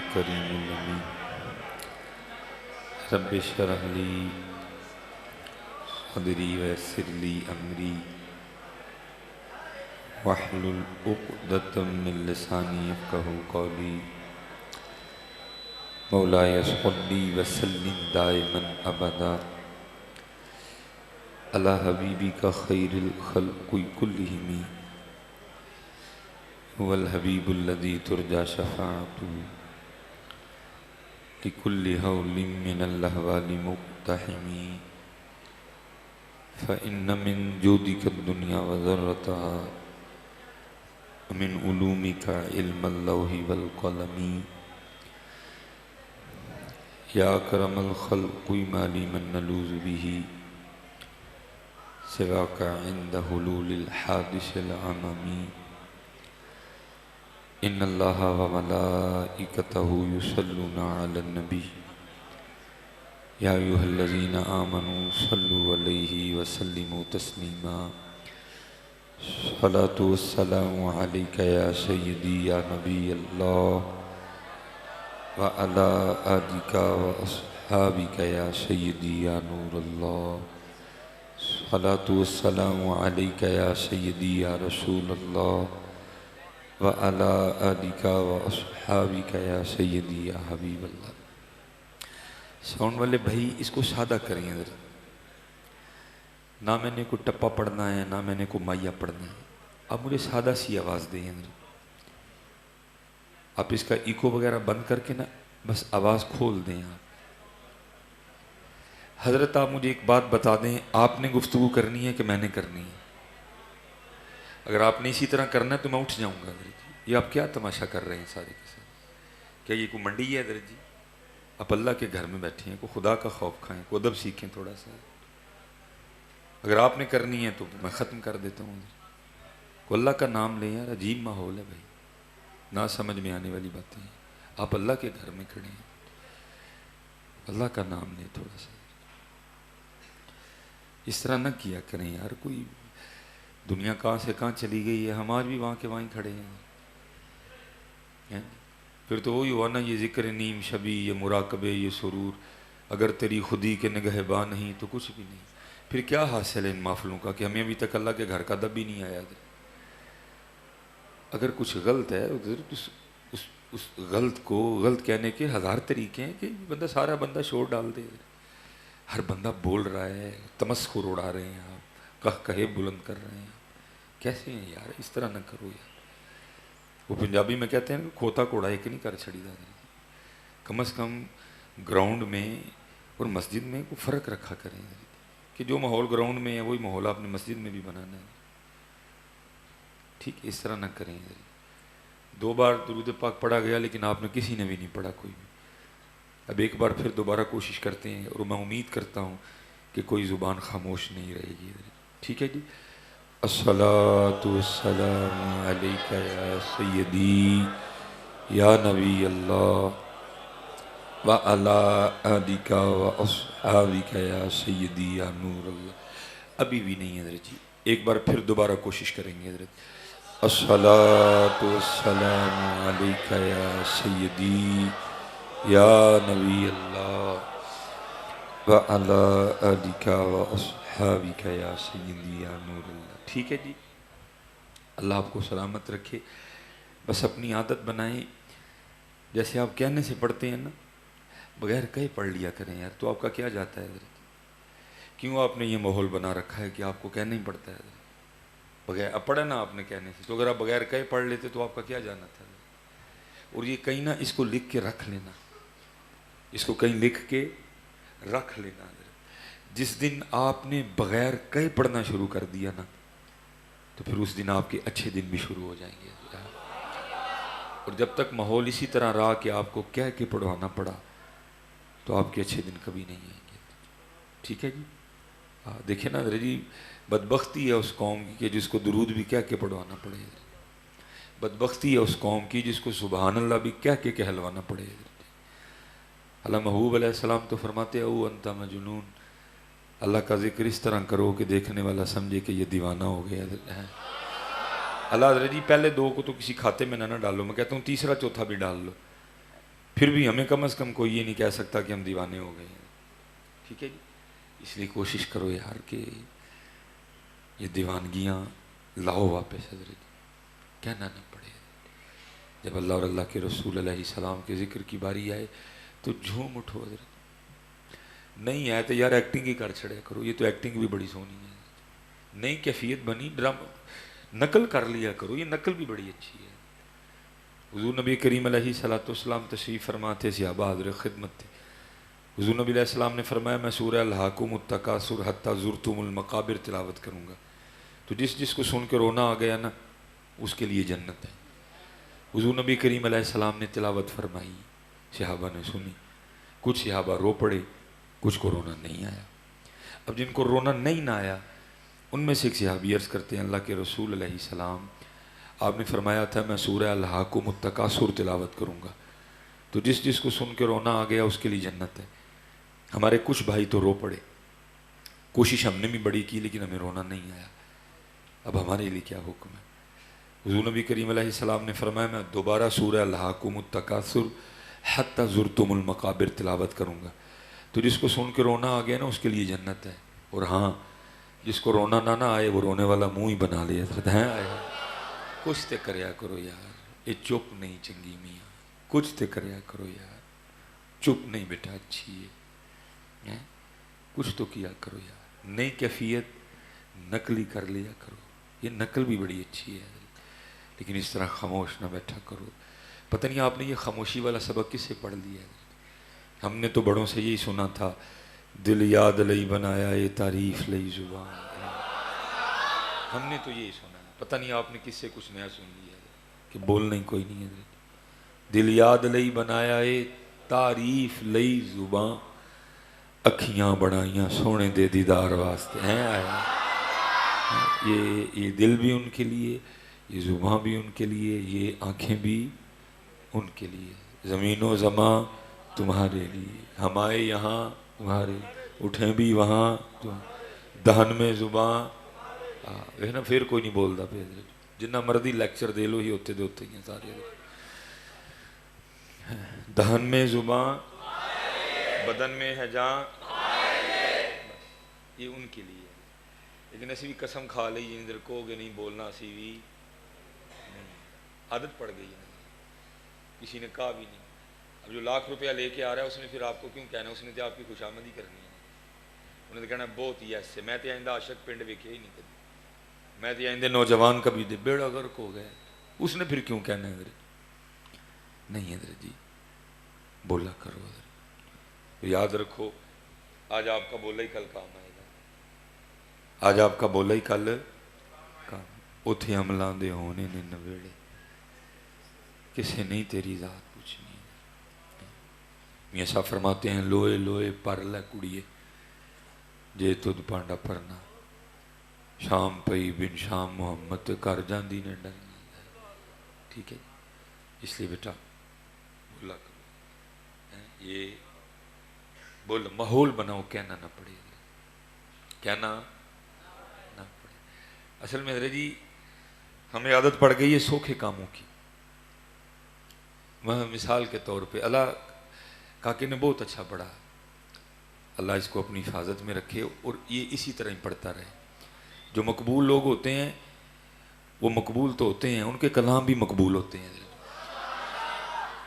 الكريم الأمين رب اشرح لي صدري ويسر لي أمري واحلل عقدة من لساني يفقهوا قولي مولاي صل وسلم دائما أبدا على حبيبك خير الخلق كلهم هو الحبيب الذي ترجى شفاعته لكل هول من الأهوال مقتحم فإن من جودك الدنيا وذرتها ومن علومك علم اللوح والقلم يا أكرم الخلق ما لي من نلوذ به سواك عند حلول الحادث العمم إن الله وملائكته يصلون على النبي يا أيها الذين آمنوا صلوا عليه وسلموا تسليما صلاة والسلام عليك يا سيدي يا نبي الله وعلى آلك وأصحابك يا سيدي يا نور الله صلاة والسلام عليك يا سيدي يا رسول الله وعلى آلك وأصحابك يا سيدي يا حبیب اللہ۔ ساؤنڈ والے بھائی اس کو سادہ کریں ذرا، نہ میں نے کوئی ٹپا پڑھنا ہے نہ میں نے کوئی مائیا پڑھنا ہے، آپ مجھے سادہ سی آواز دیں ذرا۔ آپ اس کا ایکو وغیرہ بند کر کے نا بس آواز کھول دیں۔ آپ حضرت آپ مجھے ایک بات بتا دیں، آپ نے گفتگو کرنی ہے کہ میں نے کرنی ہے؟ اگر آپ نے اسی طرح کرنا ہے تو میں اٹھ جاؤں گا۔ یہ آپ کیا تماشا کر رہے ہیں سارے کے ساتھ؟ کیا یہ کوئی منڈی ہے حضرت جی؟ آپ اللہ کے گھر میں بیٹھے ہیں، کوئی خدا کا خوف کھائیں، کوئی ادب سیکھیں تھوڑا سا۔ اگر آپ نے کرنی ہے تو میں ختم کر دیتا ہوں۔ کوئی اللہ کا نام لیں یار، عجیب ماحول ہے بھائی، نہ سمجھ میں آنے والی باتیں ہیں۔ آپ اللہ کے گھر میں کھڑے ہیں، اللہ کا نام لیں تھوڑا سا۔ اس طرح نہ کیا کریں یار، کوئی دنیا کہاں سے کہاں چلی گئی ہے، ہم آج بھی وہاں کے وہیں کھڑے ہیں۔ پھر تو وہی ہوا نا، یہ ذکر نیم شبی، یہ مراقبے، یہ سرور، اگر تیری خودی کے نگہباں نہیں تو کچھ بھی نہیں۔ پھر کیا حاصل ہے ان محفلوں کا کہ ہمیں ابھی تک اللہ کے گھر کا دب بھی نہیں آیا۔ اگر کچھ غلط ہے اس غلط کو غلط کہنے کے ہزار طریقے ہیں کہ بندہ سارا بندہ شور ڈال دے۔ ہر بندہ بول رہا ہے، تمسخر اڑا رہے ہیں، آپ کہے بلند کر رہے ہیں۔ کیسے ہیں یار؟ اس طرح نہ کرو یار۔ وہ پنجابی میں کہتے ہیں کھوتا کوڑا ایک نہیں کر چھڑی دا۔ کم از کم گراؤنڈ میں اور مسجد میں کوئی فرق رکھا کریں کہ جو ماحول گراؤنڈ میں ہے وہی ماحول آپ نے مسجد میں بھی بنانا ہے۔ ٹھیک، اس طرح نہ کریں۔ 2 بار درود پاک پڑھا گیا لیکن آپ نے کسی نے بھی نہیں پڑھا کوئی بھی۔ اب ایک بار پھر دوبارہ کوشش کرتے ہیں اور میں امید کرتا ہوں کہ کوئی زبان خاموش نہیں رہے گی۔ ٹھیک ہے جی؟ الصلاۃ والسلام علیک یا سیدی یا نبی اللہ وعلی آلک واصحابک یا سیدی یا نور اللہ۔ ابھی بھی نہیں حضرت جی، ایک بار پھر دوبارہ کوشش کریں گے حضرت۔ الصلاۃ والسلام علیک یا سیدی یا نبی اللہ وعلی آلک واصحابک یا سیدی یا نور اللہ۔ ٹھیک ہے جی؟ اللہ آپ کو سلامت رکھے۔ بس اپنی عادت بنائیں، جیسے آپ کہنے سے پڑھتے ہیں نا، بغیر کہے پڑھ لیا کریں یار، تو آپ کا کیا جاتا ہے حضرت؟ کیوں آپ نے یہ ماحول بنا رکھا ہے کہ آپ کو کہنا ہی پڑتا ہے حضرت؟ بغیر اب پڑھا نا آپ نے کہنے سے، تو اگر آپ بغیر کہے پڑھ لیتے تو آپ کا کیا جانا تھا؟ اور یہ کہیں نہ اس کو لکھ کے رکھ لینا، اس کو کہیں لکھ کے رکھ لینا حضرت۔ جس دن آپ نے بغیر کہے پڑھنا شروع کر دیا نا تو پھر اس دن آپ کے اچھے دن بھی شروع ہو جائیں گے۔ اور جب تک ماحول اسی طرح رہا کہ آپ کو کہہ کے پڑھوانا پڑا تو آپ کے اچھے دن کبھی نہیں آئیں گے۔ ٹھیک ہے جی؟ دیکھیں نا حضرت جی، بدبختی ہے اس قوم کی کہ جس کو درود بھی کہہ کے پڑھوانا پڑے۔ بدبختی ہے اس قوم کی جس کو سبحان اللہ بھی کہہ کے کہلوانا پڑے۔ اللہ محبوب علیہ السلام تو فرماتے او انت مجنون، اللہ کا ذکر اس طرح کرو کہ دیکھنے والا سمجھے کہ یہ دیوانہ ہو گیا ہے۔ اللہ حضرت جی پہلے 2 کو تو کسی کھاتے میں نہ ڈالو، میں کہتا ہوں تیسرا چوتھا بھی ڈال لو، پھر بھی ہمیں کم از کم کوئی یہ نہیں کہہ سکتا کہ ہم دیوانے ہو گئے ہیں. ٹھیک ہے جی. اس لیے کوشش کرو یار کہ یہ دیوانگیاں لاؤ واپس حضرت، کہنا نہ پڑے. جب اللہ اور اللہ کے رسول علیہ السلام کے ذکر کی باری آئے تو جھوم اٹھو حضرت. نہیں آئے تو یار ایکٹنگ ہی کر چھڑے کرو، یہ تو ایکٹنگ بھی بڑی سونی ہے. نئی کیفیت بنی، ڈرامہ نقل کر لیا کرو، یہ نقل بھی بڑی اچھی ہے. حضور نبی کریم علیہ السلام تشریف فرما تھے، صحابہ حاضر خدمت تھے. حضور نبی علیہ السلام نے فرمایا میں سورہ الحاکم التکاثر حتی زرتم المقابر تلاوت کروں گا، تو جس کو سن کے رونا آ گیا نا اس کے لیے جنت ہے. حضور نبی کریم علیہ السلام نے تلاوت فرمائی، صحابہ نے سنی، کچھ صحابہ رو پڑے، کچھ کو رونا نہیں آیا. اب جن کو رونا نہیں نہ آیا ان میں سے ایک صحابی عرض کرتے ہیں اللہ کے رسول علیہ السلام آپ نے فرمایا تھا میں سورہ الحاکم التکاثر تلاوت کروں گا، تو جس کو سن کے رونا آ گیا اس کے لیے جنت ہے. ہمارے کچھ بھائی تو رو پڑے، کوشش ہم نے بھی بڑی کی لیکن ہمیں رونا نہیں آیا. اب ہمارے لیے کیا حکم ہے؟ حضور نبی کریم علیہ السلام نے فرمایا میں دوبارہ سورہ الحاکم التکاثر حتی زرتم المقابر تلاوت کروں گا، تو جس کو سن کے رونا آ گیا نا اس کے لیے جنت ہے. اور ہاں جس کو رونا نہ آئے وہ رونے والا منہ ہی بنا لیا ہے. کچھ تے کریا کرو یار، یہ چپ نہیں چنگی میاں، کچھ تے کریا کرو یار، چپ نہیں بیٹا اچھی ہے، کچھ تو کیا کرو یار. نئی کیفیت نقلی کر لیا کرو، یہ نقل بھی بڑی اچھی ہے، لیکن اس طرح خاموش نہ بیٹھا کرو. پتہ نہیں آپ نے یہ خاموشی والا سبق کس سے پڑھ لیا ہے؟ ہم نے تو بڑوں سے یہی سنا تھا، دل یاد لئی بنایا یہ تعریف لئی زبان. ہم نے تو یہی سنا ہے، پتہ نہیں آپ نے کس سے کچھ نیا سن لیا ہے کہ بولنا ہی کوئی نہیں ہے. دل یاد لئی بنایا یہ تعریف لئی زبان، اکھیاں بڑھائیاں سونے دے دیدار واسطے ہیں آیا. یہ دل بھی ان کے لیے، یہ زباں بھی ان کے لیے، یہ آنکھیں بھی ان کے لیے. زمین و زمان تمہارے لیے، ہم آئے یہاں تمہارے، اٹھیں بھی وہاں دہن میں زباں. نا پھر کوئی نہیں بولتا، پھر جنہ مرضی لیکچر دے لو ہی ہوتے دے ہوتے ہیں سارے. دہن میں زباں بدن میں ہے جان، یہ ان کے لیے. لیکن اسی بھی قسم کھا لی جن کہو گے نہیں بولنا، اسی بھی نہیں، عادت پڑ گئی ہے، کسی نے کہا بھی نہیں. اب جو لاکھ روپیہ لے کے آ رہا ہے اس نے پھر آپ کو کیوں کہنا ہے؟ اس نے تو آپ کی خوشامدی کرنی ہے، انہیں تو کہنا بہت ہی ایسے. میں تو آئندہ عاشق پنڈ ویکھے ہی نہیں کبھی، میں تو آئندہ نوجوان کبھی دے بیڑا غرق ہو گئے، اس نے پھر کیوں کہنا ہے حضرت؟ نہیں حضرت جی، بولا کرو حضرت. یاد رکھو آج آپ کا بولا ہی کل کام آئے گا، آج آپ کا بولا ہی کل کام. اتھے عملاں دے ہونے نے نویڑے، کسے نہیں تیری ذات پوچھنی. میاں صاحب فرماتے ہیں لوئے لوئے پر لے کڑیے جے تد پانڈا پرنا، شام پئی بن شام محمد کر جاندی نے ڈرنا. ٹھیک ہے، اس لیے بیٹا بولا کرو، یہ بول ماحول بناؤ، کہنا نہ پڑے، کہنا نہ پڑے. اصل میں حضرت جی ہمیں عادت پڑ گئی ہے سوکھے کاموں کی. مثال کے طور پہ اللہ کاکے نے بہت اچھا پڑھا، اللہ اس کو اپنی حفاظت میں رکھے اور یہ اسی طرح ہی پڑھتا رہے. جو مقبول لوگ ہوتے ہیں وہ مقبول تو ہوتے ہیں، ان کے کلام بھی مقبول ہوتے ہیں.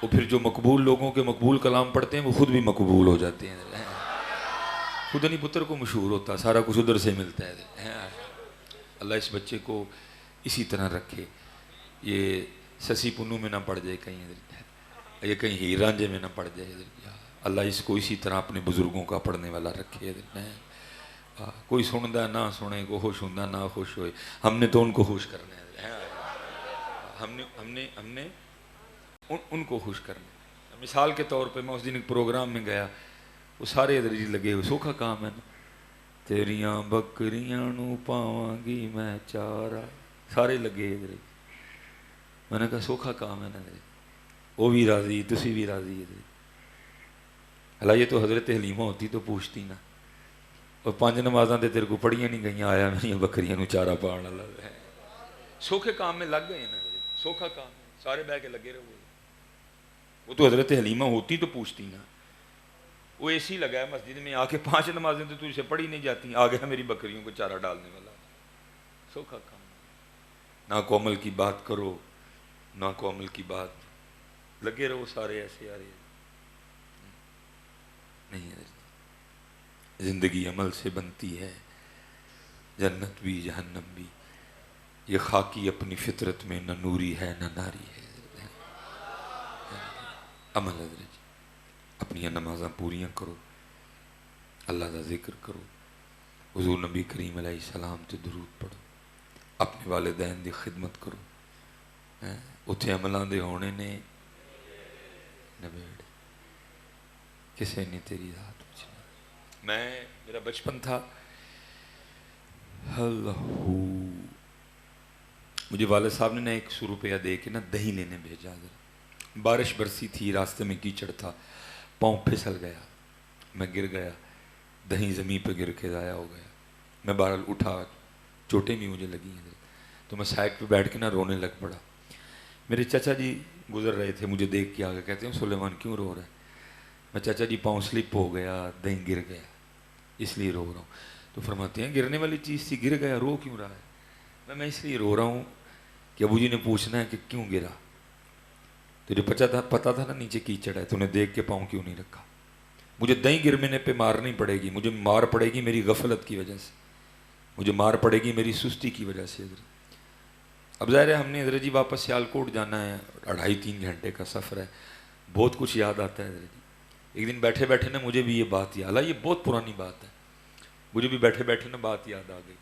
اور پھر جو مقبول لوگوں کے مقبول کلام پڑھتے ہیں وہ خود بھی مقبول ہو جاتے ہیں. خود نہیں پتر کو مشہور ہوتا، سارا کچھ ادھر سے ملتا ہے. اللہ اس بچے کو اسی طرح رکھے، یہ سسی پنو میں نہ پڑ جائے کہیں، یہ کہیں ہیر رانجھے میں نہ پڑ جائے. اللہ اس کو اسی طرح اپنے بزرگوں کا پڑھنے والا رکھے. کوئی سندا نہ سنے، کو خوش ہوندہ نہ خوش ہوئے، ہم نے تو ان کو خوش کرنا ہے، ہم نے ان کو خوش کرنا. مثال کے طور پہ میں اس دن ایک پروگرام میں گیا، وہ سارے ادھر لگے ہوئے، سوکھا کام ہے نا، تیریاں بکریاں نو پاواں گی میں چارہ، سارے لگے ادھر. میں نے کہا سوکھا کام ہے نا، وہ بھی راضی تسی بھی راضی ہے. اللہ یہ تو حضرت حلیمہ ہوتی تو پوچھتی نا، اور 5 نمازاں تے تیرے کو پڑھیاں نہیں گئیاں، آیا میری بکریاں نو چارہ پاؤن والا ہے. سوکھے کام میں لگ گئے نا، سوکھا کام ہے، سارے بہ کے لگے رہو. وہ تو حضرت حلیمہ ہوتی تو پوچھتی نا، وہ اے سی لگا ہے مسجد میں، آ کے 5 نمازیں تو تجھ سے پڑھی نہیں جاتی، آ گیا میری بکریوں کو چارہ ڈالنے والا، سوکھا کام۔ نہ کو عمل کی بات کرو، نہ کو عمل کی بات، لگے رہو سارے ایسے آ رہے نہیں ہے۔ زندگی عمل سے بنتی ہے، جنت بھی جہنم بھی، یہ خاکی اپنی فطرت میں نہ نوری ہے نہ ناری ہے۔ عمل حضرت جی، اپنی نمازاں پوریاں کرو، اللہ کا ذکر کرو، حضور نبی کریم علیہ السلام تے درود پڑھو، اپنے والدین دی خدمت کرو، اتھے عملاں دے ہونے نے نبیڑ، کسے نے تیری ذات پوچھنی۔ میرا بچپن تھا، اللہ، مجھے والد صاحب نے 100 روپیہ دے کے دہی لینے بھیجا، بارش برسی تھی، راستے میں کیچڑ تھا، پاؤں پھسل گیا، میں گر گیا، دہی زمین پہ گر کے ضائع ہو گیا۔ میں بہرحال اٹھا، چوٹیں بھی مجھے لگی ہیں تو میں سائیک پہ بیٹھ کے رونے لگ پڑا۔ میرے چچا جی گزر رہے تھے، مجھے دیکھ کے آگے کہتے ہیں سلیمان کیوں رو رہا ہے؟ میں چچا جی پاؤں سلپ ہو گیا، دہی گر گیا اس لیے رو رہا ہوں۔ تو فرماتے ہیں گرنے والی چیز تھی، گر گیا، رو کیوں رہا ہے؟ میں اس لیے رو رہا ہوں کہ ابو جی نے پوچھنا ہے کہ کیوں گرا، تجھے پتا تھا نا نیچے کیچڑ ہے، تو نے دیکھ کے پاؤں کیوں نہیں رکھا؟ مجھے دہی گرنے پہ مار نہیں پڑے گی، مجھے مار پڑے گی میری غفلت کی وجہ سے، مجھے مار پڑے گی میری سستی کی وجہ سے۔ حضرت اب ظاہر ہے ہم نے حضرت جی واپس سیالکوٹ جانا ہے، 2.5-3 گھنٹے کا سفر ہے، بہت کچھ یاد آتا ہے حضرت جی۔ ایک دن بیٹھے بیٹھے مجھے بھی یہ بات یاد، یہ بہت پرانی بات ہے، مجھے بھی بیٹھے بیٹھے بات یاد آ گئی،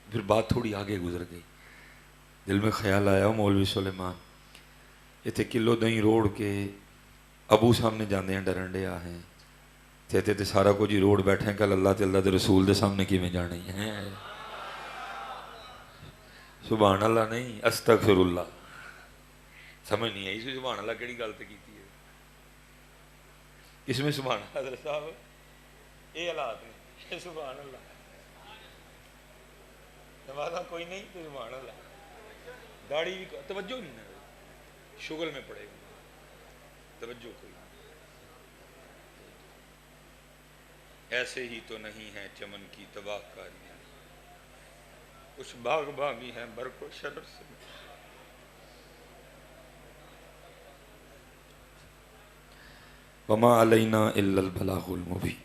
پھر بات تھوڑی آگے گزر گئی، دل میں خیال آیا مولوی سلیمان اتنے کلو دہی روڑ کے ابو سامنے جانے ہیں ڈرنڈے آ ہیں تے سارا کچھ ہی روڑ بیٹھے ہیں، کل اللہ تے اللہ دے رسول دے سامنے کی میں جانے ہیں، سبحان اللہ نہیں استغفر اللہ، سمجھ نہیں آئی سبحان اللہ کیڑی گل تے کیتی ہے اس میں سبحان اللہ حضرت صاحب، یہ حالات نہیں، سبحان اللہ نمازہ کوئی نہیں تو سبحان اللہ، داڑھی بھی توجہ نہیں نا، شغل میں پڑے گا، توجہ کوئی نہیں۔ ایسے ہی تو نہیں ہے چمن کی تباہ کاریاں، کچھ باغ باغی ہیں برق و شرر سے۔ وما علینا الا البلاغ المبین۔